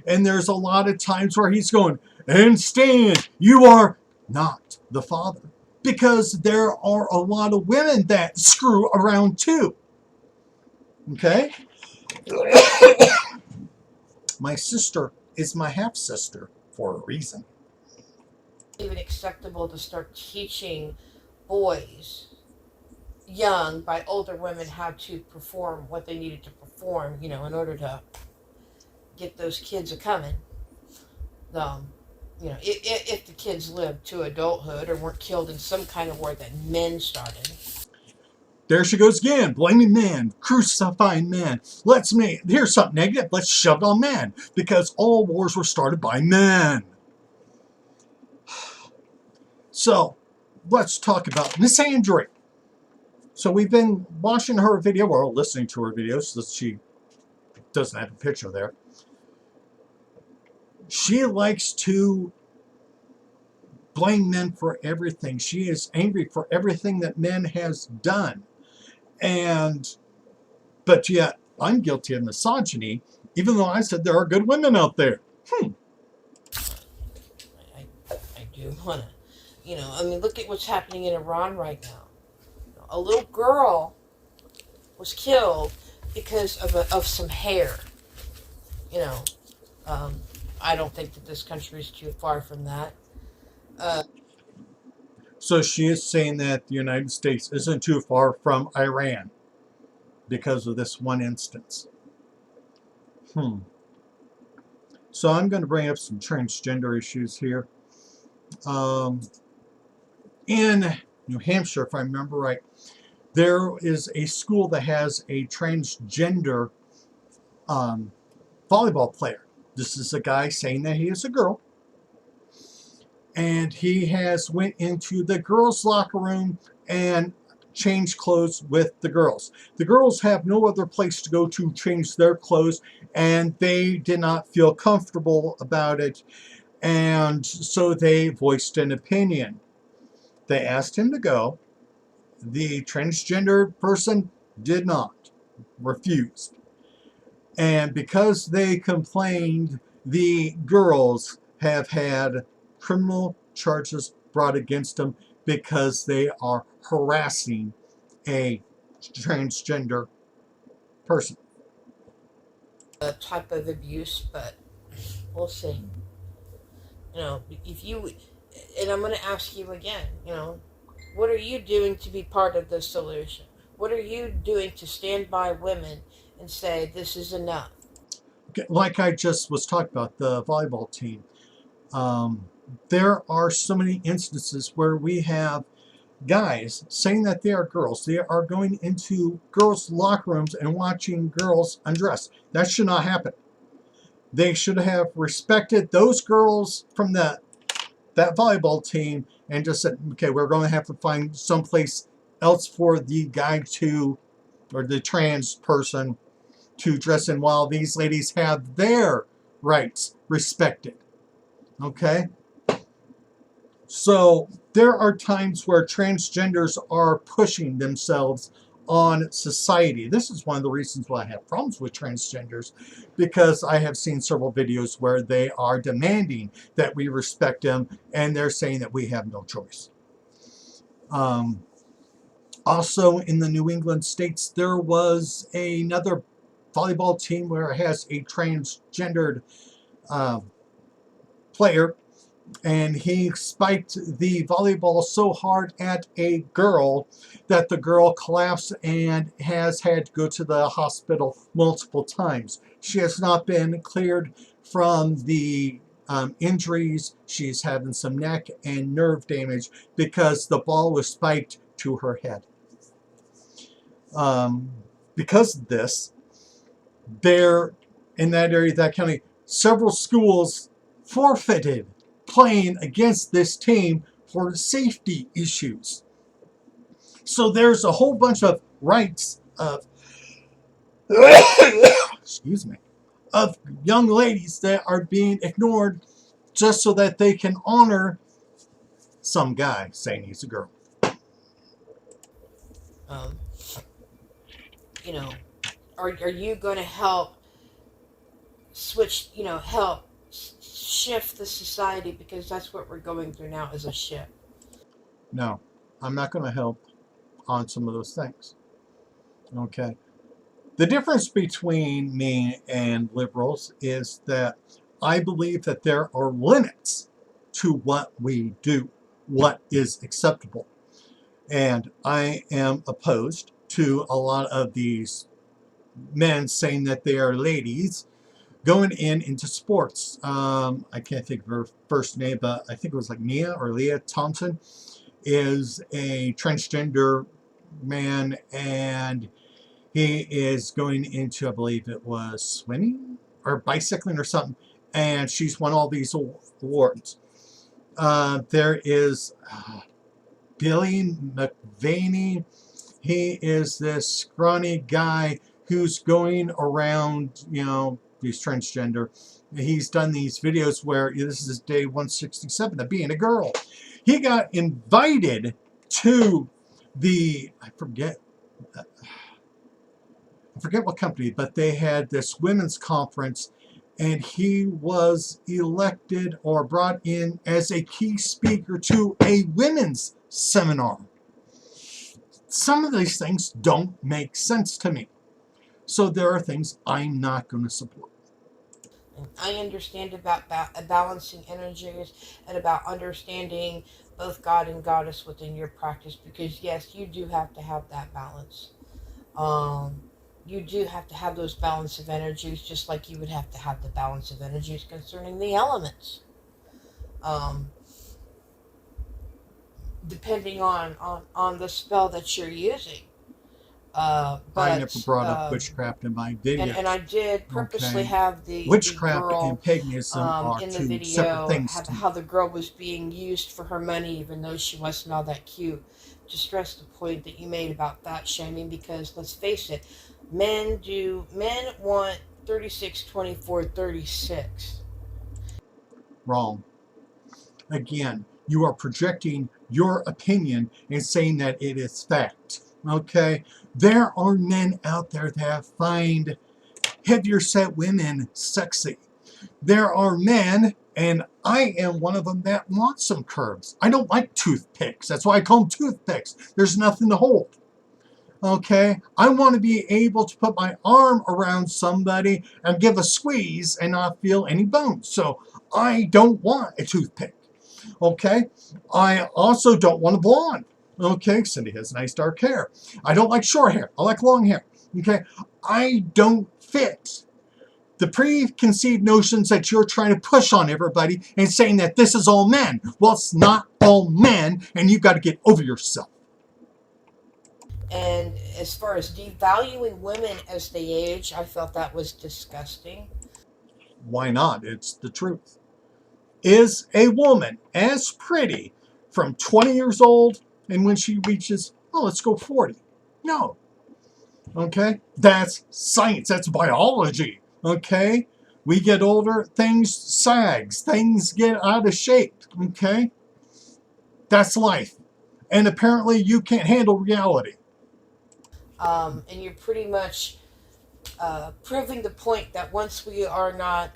And there's a lot of times where he's going, and Stan, you are not the father. Because there are a lot of women that screw around too. Okay? My sister is my half-sister for a reason. Even acceptable to start teaching boys young by older women how to perform what they needed to perform, in order to get those kids a-coming. If the kids lived to adulthood or weren't killed in some kind of war that men started. There she goes again, blaming men, crucifying men. Here's something negative, let's shove it on men, because all wars were started by men. So, let's talk about misandry. So we've been watching her video, or listening to her videos, so she doesn't have a picture there. She likes to blame men for everything. She is angry for everything that men has done. But yet, I'm guilty of misogyny, even though I said there are good women out there. I do want to I mean, look at what's happening in Iran right now. A little girl was killed because of some hair. You know, um, I don't think that this country is too far from that. Uh, So she is saying that the United States isn't too far from Iran because of this one instance. So I'm going to bring up some transgender issues here. In New Hampshire, if I remember right, there is a school that has a transgender volleyball player. This is a guy saying that he is a girl, and he has went into the girls' locker room and changed clothes with the girls. The girls have no other place to go to change their clothes, and they did not feel comfortable about it, and so they voiced an opinion. They asked him to go. The transgender person did not, refused. And because they complained, the girls have had criminal charges brought against them because they are harassing a transgender person. a type of abuse, but we'll see. If you, and I'm going to ask you again, what are you doing to be part of the solution? What are you doing to stand by women and say this is enough? Like I just was talking about, the volleyball team. There are so many instances where we have guys saying that they are girls. They are going into girls' locker rooms and watching girls undress. That should not happen. They should have respected those girls from that volleyball team and just said, okay, we're going to have to find someplace else for the guy to, or the trans person to dress in, while these ladies have their rights respected. Okay? So there are times where transgenders are pushing themselves on society. This is one of the reasons why I have problems with transgenders, because I have seen several videos where they are demanding that we respect them, and they're saying that we have no choice. Also in the New England states, there was another volleyball team where it has a transgendered player, and he spiked the volleyball so hard at a girl that the girl collapsed and has had to go to the hospital multiple times. She has not been cleared from the injuries. She's having some neck and nerve damage because the ball was spiked to her head. Because of this, there, in that area, that county, several schools forfeited playing against this team for safety issues. So there's a whole bunch of rights of excuse me, of young ladies that are being ignored just so that they can honor some guy saying he's a girl. Are you going to help switch, help shift the society, because that's what we're going through now, is a shift? No, I'm not going to help on some of those things. Okay. The difference between me and liberals is that I believe that there are limits to what we do, what is acceptable. And I am opposed to a lot of these men saying that they are ladies going into sports. I can't think of her first name, but I think it was like Mia or Leah Thompson is a transgender man, and he is going into, I believe it was swimming or bicycling or something, and she's won all these awards. There is Billy McVaney. He is this scrawny guy who's going around, he's transgender. He's done these videos where this is day 167 of being a girl. He got invited to the, I forget what company, but they had this women's conference, and he was elected or brought in as a key speaker to a women's seminar. Some of these things don't make sense to me. So there are things I'm not going to support. And I understand about balancing energies and about understanding both God and Goddess within your practice, because yes, you do have to have that balance. Um, you do have to have those balance of energies, just like you would have to have the balance of energies concerning the elements. Um, Depending on the spell that you're using. I never But brought up witchcraft in my and I videos. did purposely Okay? have the Witchcraft and girl paganism are in the two separate video things have to me. how the girl was being used for her money, even though she wasn't all that cute. To stress the point that you made about fat shaming, because let's face it, men want 36, 24, 36. Wrong. Again, you are projecting your opinion and saying that it is fact. Okay? There are men out there that find heavier set women sexy. There are men, and I am one of them, that want some curves. I don't like toothpicks. That's why I call them toothpicks. There's nothing to hold. Okay? I want to be able to put my arm around somebody and give a squeeze and not feel any bones. So I don't want a toothpick. Okay? I also don't want a blonde. Okay? Cindy has nice dark hair. I don't like short hair. I like long hair. Okay? I don't fit the preconceived notions that you're trying to push on everybody and saying that this is all men. Well, it's not all men, and you've got to get over yourself. And as far as devaluing women as they age, I felt that was disgusting. Why not? It's the truth. Is a woman as pretty from 20 years old and when she reaches, oh, let's go 40? No. Okay? That's science. That's biology. Okay? We get older, things sags, things get out of shape. Okay? That's life. And apparently you can't handle reality. And you're pretty much proving the point that once we are not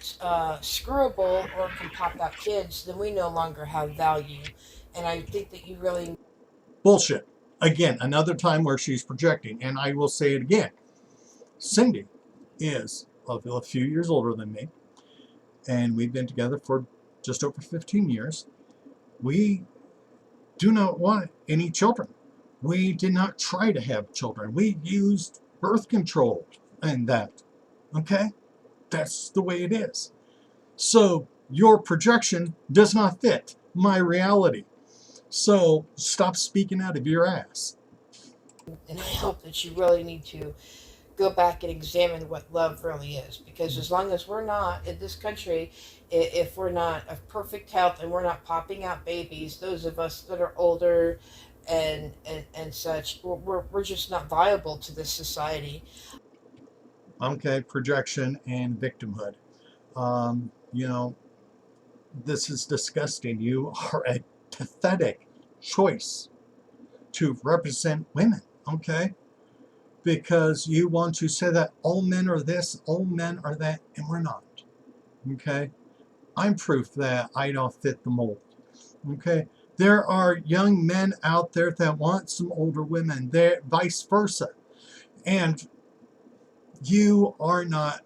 screwable or can pop out kids, then we no longer have value. And I think that you really. Bullshit. Again, another time where she's projecting. And I will say it again. Cindy is a few years older than me. And we've been together for just over 15 years. We do not want any children. We did not try to have children. We used birth control and that. Okay? That's the way it is. So your projection does not fit my reality. So stop speaking out of your ass. And I hope that you really need to go back and examine what love really is. Because as long as we're not in this country, if we're not of perfect health and we're not popping out babies, those of us that are older and such, we're just not viable to this society. Okay, projection and victimhood. You know, this is disgusting. You are a pathetic choice to represent women, okay? Because you want to say that all men are this, all men are that, and we're not, okay? I'm proof that I don't fit the mold, okay? There are young men out there that want some older women, they're vice versa. And you are not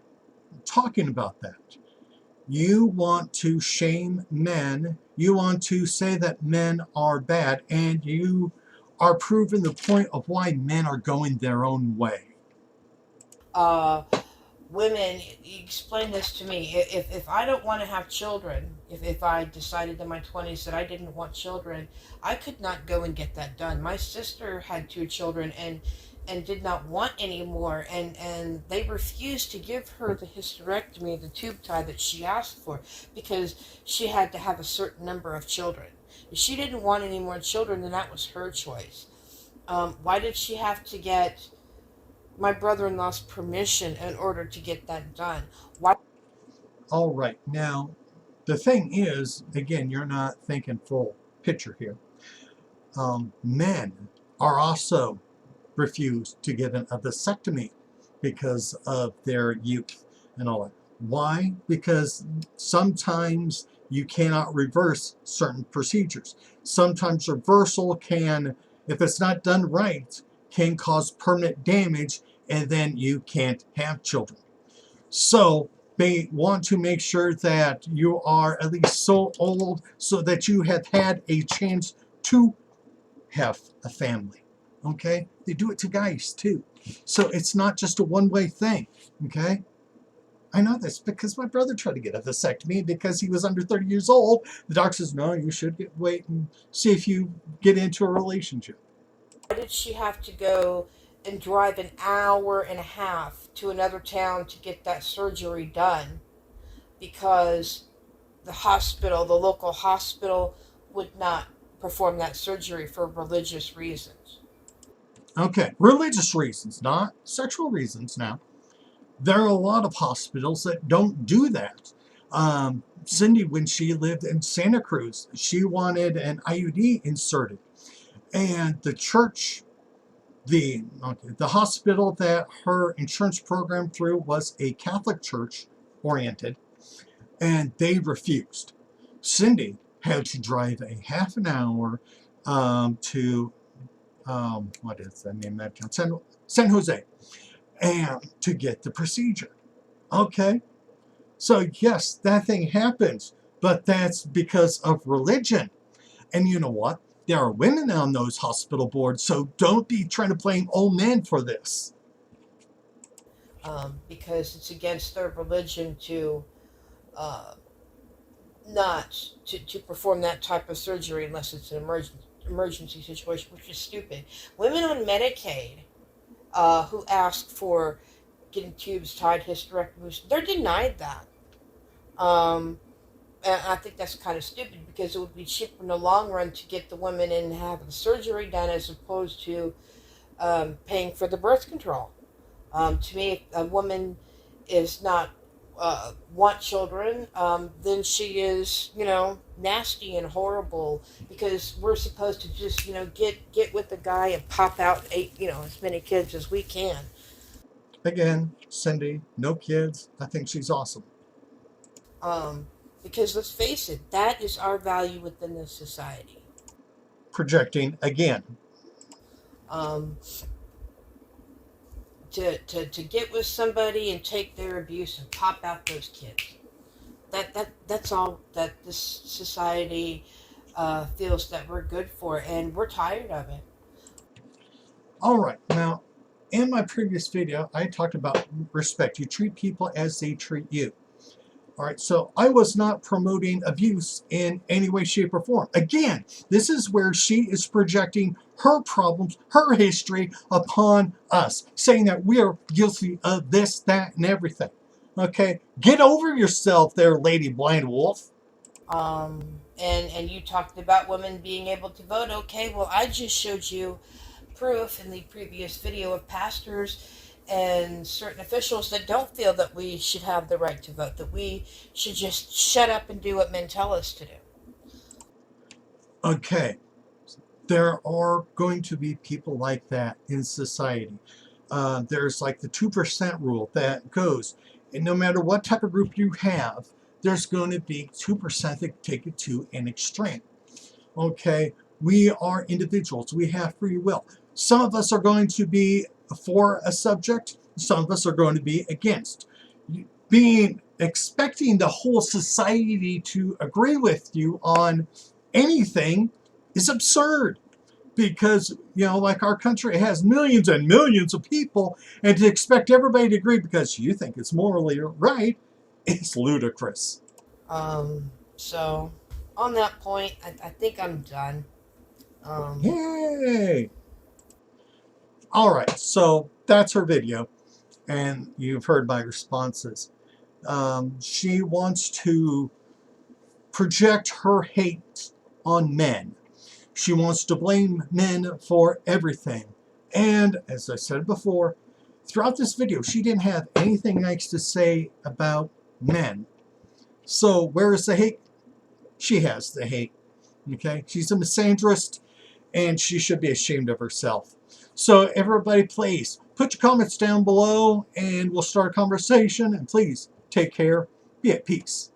talking about that. You want to shame men. You want to say that men are bad, and you are proving the point of why men are going their own way. Uh, Women, explain this to me. If I don't want to have children, if I decided in my 20s that I didn't want children, I could not go and get that done. My sister had two children and did not want any more, and they refused to give her the hysterectomy, the tube tie that she asked for, because she had to have a certain number of children. If she didn't want any more children, then that was her choice. Why did she have to get my brother-in-law's permission in order to get that done? Why? All right, now the thing is, again, you're not thinking full picture here. Men are also refused to get a vasectomy because of their youth and all that. Why? Because sometimes you cannot reverse certain procedures. Sometimes reversal can, if it's not done right, can cause permanent damage, and then you can't have children. So they want to make sure that you are at least so old so that you have had a chance to have a family. Okay? They do it to guys too. So it's not just a one-way thing. Okay? I know this because my brother tried to get a vasectomy because he was under 30 years old. The doctor says, no, you should wait and see if you get into a relationship. Why did she have to go and drive an hour and a half to another town to get that surgery done? Because the hospital, the local hospital, would not perform that surgery for religious reasons. Okay, religious reasons, not sexual reasons now. There are a lot of hospitals that don't do that. Cindy, when she lived in Santa Cruz, she wanted an IUD inserted. And the church, the hospital that her insurance program through was a Catholic church oriented, and they refused. Cindy had to drive a half an hour to, what is the name of that town? San Jose, and to get the procedure. Okay, so yes, that thing happens, but that's because of religion. And you know what? There are women on those hospital boards, so don't be trying to blame old men for this. Because it's against their religion to not to perform that type of surgery unless it's an emergency situation, which is stupid. Women on Medicaid who ask for getting tubes tied, hysterectomies, they're denied that. And I think that's kind of stupid because it would be cheaper in the long run to get the women in and have the surgery done as opposed to paying for the birth control. To me, if a woman is not want children, then she is, nasty and horrible because we're supposed to just, get with the guy and pop out as many kids as we can. Again, Cindy, no kids. I think she's awesome. Because let's face it, that is our value within this society. Projecting again. Um, to get with somebody and take their abuse and pop out those kids. That's all that this society feels that we're good for, and we're tired of it. All right, now, in my previous video, I talked about respect. You treat people as they treat you. All right, so I was not promoting abuse in any way, shape, or form. Again, this is where she is projecting her problems, her history upon us, saying that we are guilty of this, that, and everything. Okay, get over yourself there, Lady Blind Wolf. And you talked about women being able to vote. Okay, well, I just showed you proof in the previous video of pastors and certain officials that don't feel that we should have the right to vote, that we should just shut up and do what men tell us to do. Okay, there are going to be people like that in society. There's like the 2% rule that goes, and no matter what type of group you have, there's going to be 2% that take it to an extreme. Okay, we are individuals. We have free will. Some of us are going to be for a subject. Some of us are going to be against. Expecting the whole society to agree with you on anything is absurd. Because, like our country has millions and millions of people, and to expect everybody to agree because you think it's morally right is ludicrous. So, on that point, I think I'm done. Yay! All right, so that's her video, and you've heard my responses. She wants to project her hate on men. She wants to blame men for everything. And as I said before, throughout this video, she didn't have anything nice to say about men. So where is the hate? She has the hate. Okay? She's a misandrist, and she should be ashamed of herself. So everybody, please, put your comments down below, and we'll start a conversation. And please, Take care. Be at peace.